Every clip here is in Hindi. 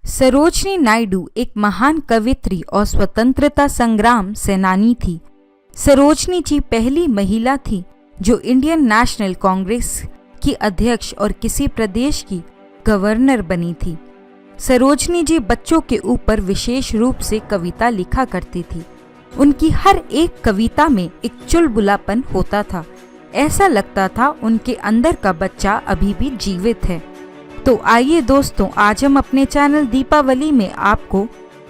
सरोजनी नायडू एक महान कवयित्री और स्वतंत्रता संग्राम सेनानी थी। सरोजनी जी पहली महिला थी जो इंडियन नेशनल कांग्रेस की अध्यक्ष और किसी प्रदेश की गवर्नर बनी थी। सरोजनी जी बच्चों के ऊपर विशेष रूप से कविता लिखा करती थी। उनकी हर एक कविता में एक चुलबुलापन होता था। ऐसा लगता था उनके अंदर का बच्चा अभी भी जीवित है। तो आइए दोस्तों, आज हम अपने चैनल दीपावली में आपको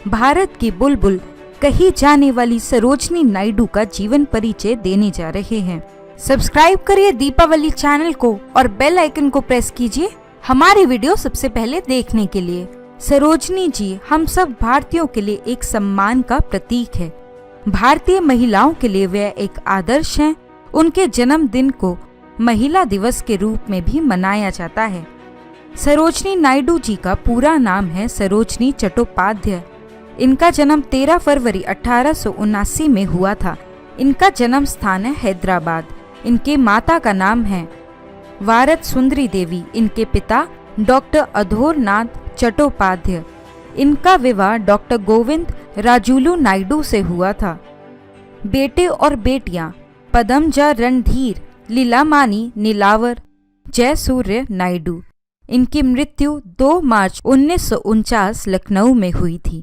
भारत की बुलबुल कही जाने वाली सरोजनी नायडू का जीवन परिचय देने जा रहे हैं। सब्सक्राइब करिए दीपावली चैनल को और बेल आइकन को प्रेस कीजिए हमारी वीडियो सबसे पहले देखने के लिए। सरोजनी जी हम सब भारतीयों के लिए एक सम्मान का प्रतीक है। भारतीय महिलाओं के लिए वे एक आदर्श हैं। उनके जन्मदिन को महिला दिवस के रूप में भी मनाया जाता है। सरोजनी नायडू जी का पूरा नाम है सरोजनी चट्टोपाध्याय। इनका जन्म 13 फरवरी 1879 में हुआ था। इनका जन्म स्थान है हैदराबाद। इनके माता का नाम है वारद सुंदरी देवी। इनके पिता डॉक्टर अधोरनाथ चट्टोपाध्याय। इनका विवाह डॉक्टर गोविंद राजुलू नायडू से हुआ था। बेटे और बेटियां पदमजा रणधीर, लीलामानी नीलावर, जयसूर्य नायडू। इनकी मृत्यु 2 मार्च 1949 लखनऊ में हुई थी।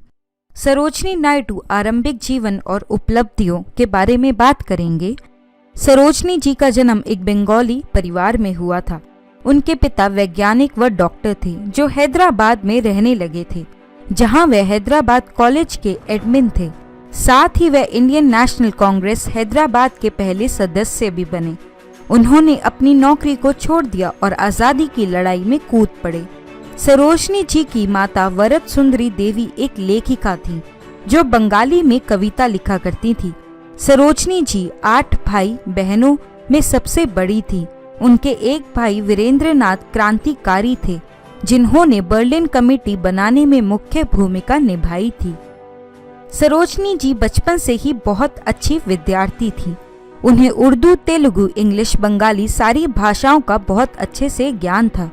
सरोजनी नायडू आरंभिक जीवन और उपलब्धियों के बारे में बात करेंगे। सरोजनी जी का जन्म एक बंगाली परिवार में हुआ था। उनके पिता वैज्ञानिक व डॉक्टर थे जो हैदराबाद में रहने लगे थे, जहां वे हैदराबाद कॉलेज के एडमिन थे। साथ ही वे इंडियन नेशनल कांग्रेस हैदराबाद के पहले सदस्य भी बने। उन्होंने अपनी नौकरी को छोड़ दिया और आजादी की लड़ाई में कूद पड़े। सरोजनी जी की माता वरद सुंदरी देवी एक लेखिका थी जो बंगाली में कविता लिखा करती थी। सरोजनी जी 8 भाई बहनों में सबसे बड़ी थी। उनके एक भाई वीरेंद्रनाथ क्रांतिकारी थे जिन्होंने बर्लिन कमेटी बनाने में मुख्य भूमिका निभाई थी। सरोजनी जी बचपन से ही बहुत अच्छी विद्यार्थी थी। उन्हें उर्दू, तेलुगु, इंग्लिश, बंगाली सारी भाषाओं का बहुत अच्छे से ज्ञान था।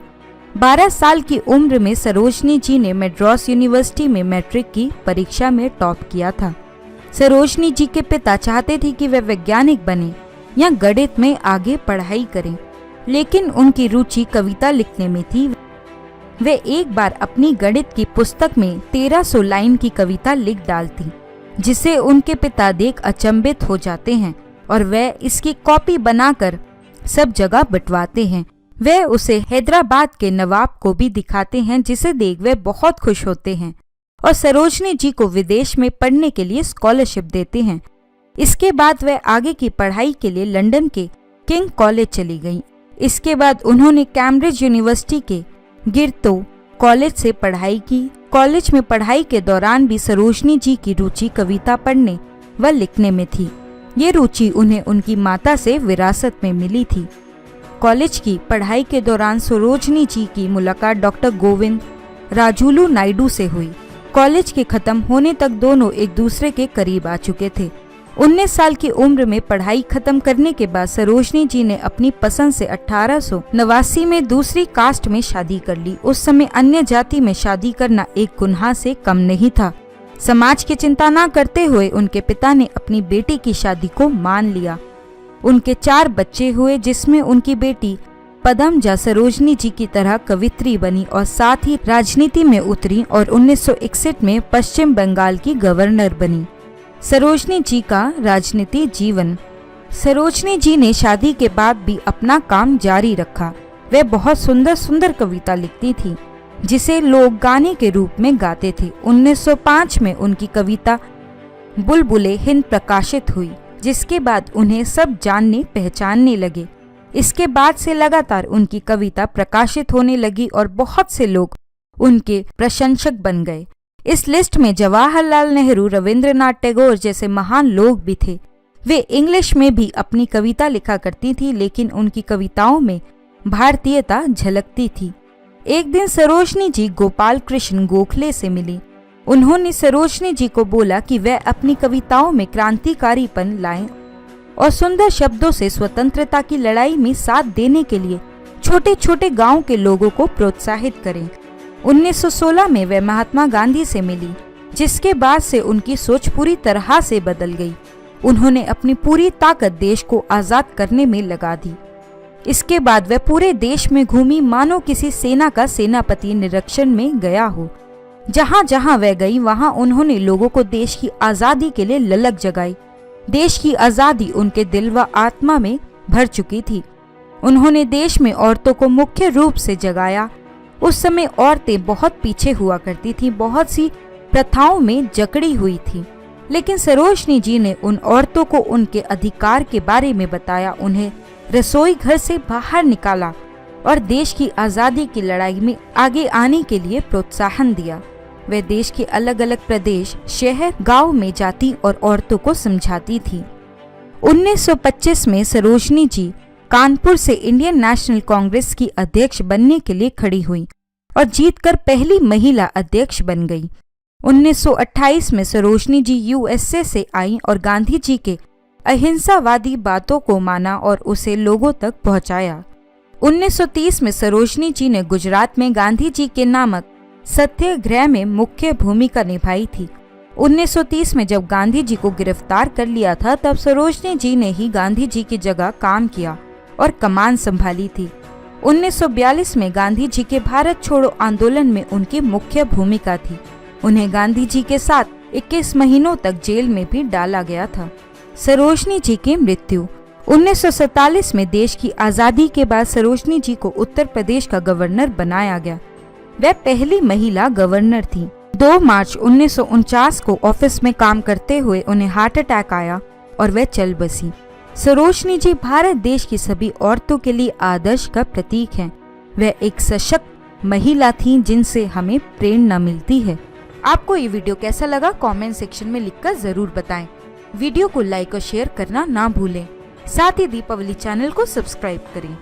12 साल की उम्र में सरोजनी जी ने मद्रास यूनिवर्सिटी में मैट्रिक की परीक्षा में टॉप किया था। सरोजनी जी के पिता चाहते थे कि वे वैज्ञानिक बने या गणित में आगे पढ़ाई करें, लेकिन उनकी रुचि कविता लिखने में थी। वे एक बार अपनी गणित की पुस्तक में 1300 लाइन की कविता लिख डालती, जिसे उनके पिता देख अचंभित हो जाते हैं और वे इसकी कॉपी बनाकर सब जगह बंटवाते हैं। वे उसे हैदराबाद के नवाब को भी दिखाते हैं, जिसे देख वे बहुत खुश होते हैं और सरोजनी जी को विदेश में पढ़ने के लिए स्कॉलरशिप देते हैं। इसके बाद वे आगे की पढ़ाई के लिए लंदन के किंग कॉलेज चली गईं। इसके बाद उन्होंने कैम्ब्रिज यूनिवर्सिटी के गिरतो कॉलेज से पढ़ाई की। कॉलेज में पढ़ाई के दौरान भी सरोजनी जी की रुचि कविता पढ़ने व लिखने में थी। ये रुचि उन्हें उनकी माता से विरासत में मिली थी। कॉलेज की पढ़ाई के दौरान सरोजनी जी की मुलाकात डॉक्टर गोविंद राजुलू नायडू से हुई। कॉलेज के खत्म होने तक दोनों एक दूसरे के करीब आ चुके थे। 19 साल की उम्र में पढ़ाई खत्म करने के बाद सरोजनी जी ने अपनी पसंद से 1889 में दूसरी कास्ट में शादी कर ली। उस समय अन्य जाति में शादी करना एक गुनाह से कम नहीं था। समाज की चिंता न करते हुए उनके पिता ने अपनी बेटी की शादी को मान लिया। उनके 4 बच्चे हुए, जिसमें उनकी बेटी पदमजा सरोजनी जी की तरह कवित्री बनी और साथ ही राजनीति में उतरी और 1961 में पश्चिम बंगाल की गवर्नर बनी। सरोजनी जी का राजनीति जीवन। सरोजनी जी ने शादी के बाद भी अपना काम जारी रखा। वे बहुत सुंदर सुंदर कविता लिखती थी जिसे लोग गाने के रूप में गाते थे। 1905 में उनकी कविता बुलबुले हिंद प्रकाशित हुई, जिसके बाद उन्हें सब जानने पहचानने लगे। इसके बाद से लगातार उनकी कविता प्रकाशित होने लगी और बहुत से लोग उनके प्रशंसक बन गए। इस लिस्ट में जवाहरलाल नेहरू, रविंद्रनाथ टैगोर जैसे महान लोग भी थे। वे इंग्लिश में भी अपनी कविता लिखा करती थी, लेकिन उनकी कविताओं में भारतीयता झलकती थी। एक दिन सरोजनी जी गोपाल कृष्ण गोखले से मिली। उन्होंने सरोजनी जी को बोला कि वह अपनी कविताओं में क्रांतिकारीपन लाएं और सुंदर शब्दों से स्वतंत्रता की लड़ाई में साथ देने के लिए छोटे छोटे गांव के लोगों को प्रोत्साहित करें। 1916 में वे महात्मा गांधी से मिली, जिसके बाद से उनकी सोच पूरी तरह से बदल गई। उन्होंने अपनी पूरी ताकत देश को आजाद करने में लगा दी। इसके बाद वे पूरे देश में घूमी मानो किसी सेना का सेनापति निरीक्षण में गया हो। जहां जहां वे गई वहां उन्होंने लोगों को देश की आजादी के लिए ललक जगाई। देश की आजादी उनके दिल व आत्मा में भर चुकी थी। उन्होंने देश में औरतों को मुख्य रूप से जगाया। उस समय औरतें बहुत पीछे हुआ करती थीं, बहुत सी प्रथाओं में जकड़ी हुई थी, लेकिन सरोजनी जी ने उन औरतों को उनके अधिकार के बारे में बताया, उन्हें रसोई घर से बाहर निकाला और देश की आजादी की लड़ाई में आगे आने के लिए प्रोत्साहन दिया। वे देश के अलग अलग प्रदेश, शहर, गांव में जाती और औरतों को समझाती थी। 1925 में सरोजनी जी कानपुर से इंडियन नेशनल कांग्रेस की अध्यक्ष बनने के लिए खड़ी हुई और जीतकर पहली महिला अध्यक्ष बन गई। 1928 में सरोजनी जी यूएसए से आई और गांधी जी के अहिंसावादी बातों को माना और उसे लोगों तक पहुंचाया। 1930 में सरोजनी जी ने गुजरात में गांधी जी के नामक सत्याग्रह में मुख्य भूमिका निभाई थी। 1930 में जब गांधी जी को गिरफ्तार कर लिया था, तब सरोजनी जी ने ही गांधी जी की जगह काम किया और कमान संभाली थी। 1942 में गांधी जी के भारत छोड़ो आंदोलन में उनकी मुख्य भूमिका थी। उन्हें गांधी जी के साथ 21 महीनों तक जेल में भी डाला गया था। सरोजनी जी की मृत्यु 1947 में देश की आजादी के बाद सरोजनी जी को उत्तर प्रदेश का गवर्नर बनाया गया। वह पहली महिला गवर्नर थी। 2 मार्च 1949 को ऑफिस में काम करते हुए उन्हें हार्ट अटैक आया और वह चल बसी। सरोजनी जी भारत देश की सभी औरतों के लिए आदर्श का प्रतीक हैं। वह एक सशक्त महिला थी जिनसे हमें प्रेरणा मिलती है। आपको ये वीडियो कैसा लगा कमेंट सेक्शन में लिखकर जरूर बताएं। वीडियो को लाइक और शेयर करना ना भूलें। साथ ही दीपावली चैनल को सब्सक्राइब करें।